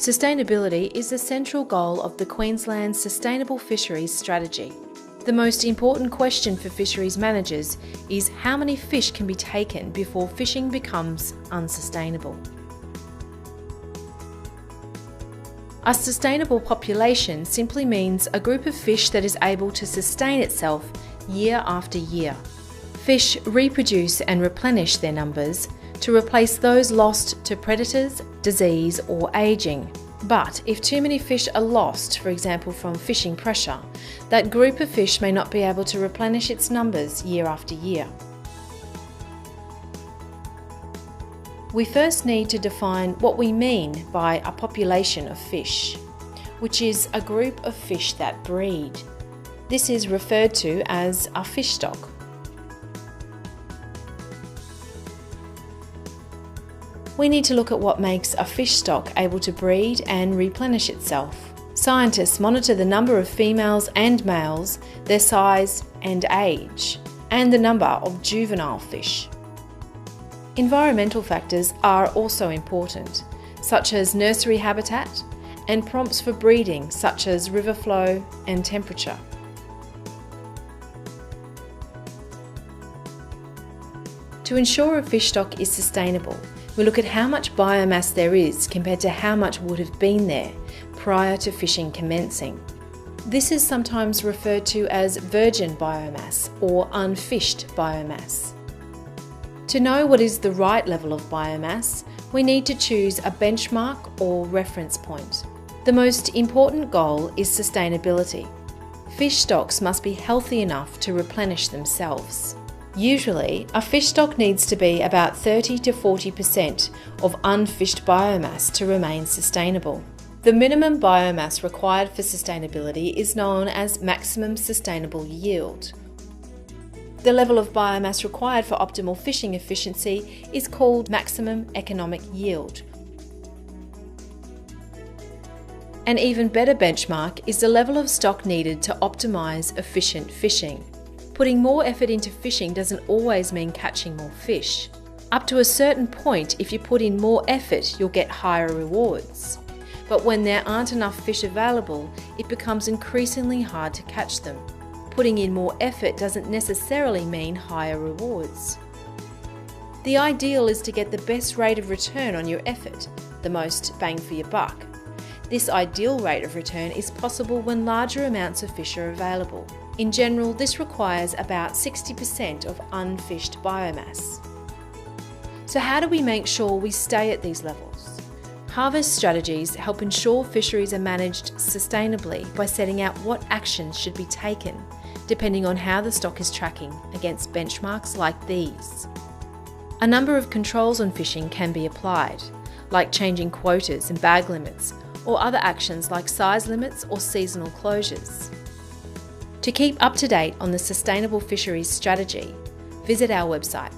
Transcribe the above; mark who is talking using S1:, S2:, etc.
S1: Sustainability is the central goal of the Queensland Sustainable Fisheries Strategy. The most important question for fisheries managers is how many fish can be taken before fishing becomes unsustainable. A sustainable population simply means a group of fish that is able to sustain itself year after year. Fish reproduce and replenish their numbers to replace those lost to predators, disease or ageing. But if too many fish are lost, for example from fishing pressure, that group of fish may not be able to replenish its numbers year after year. We first need to define what we mean by a population of fish, which is a group of fish that breed. This is referred to as a fish stock. We need to look at what makes a fish stock able to breed and replenish itself. Scientists monitor the number of females and males, their size and age, and the number of juvenile fish. Environmental factors are also important, such as nursery habitat and prompts for breeding, such as river flow and temperature. To ensure a fish stock is sustainable, we look at how much biomass there is compared to how much would have been there prior to fishing commencing. This is sometimes referred to as virgin biomass or unfished biomass. To know what is the right level of biomass, we need to choose a benchmark or reference point. The most important goal is sustainability. Fish stocks must be healthy enough to replenish themselves. Usually, a fish stock needs to be about 30 to 40% of unfished biomass to remain sustainable. The minimum biomass required for sustainability is known as maximum sustainable yield. The level of biomass required for optimal fishing efficiency is called maximum economic yield. An even better benchmark is the level of stock needed to optimise efficient fishing. Putting more effort into fishing doesn't always mean catching more fish. Up to a certain point, if you put in more effort, you'll get higher rewards. But when there aren't enough fish available, it becomes increasingly hard to catch them. Putting in more effort doesn't necessarily mean higher rewards. The ideal is to get the best rate of return on your effort, the most bang for your buck. This ideal rate of return is possible when larger amounts of fish are available. In general, this requires about 60% of unfished biomass. So how do we make sure we stay at these levels? Harvest strategies help ensure fisheries are managed sustainably by setting out what actions should be taken, depending on how the stock is tracking against benchmarks like these. A number of controls on fishing can be applied, like changing quotas and bag limits, or other actions like size limits or seasonal closures. To keep up to date on the Sustainable Fisheries Strategy, visit our website.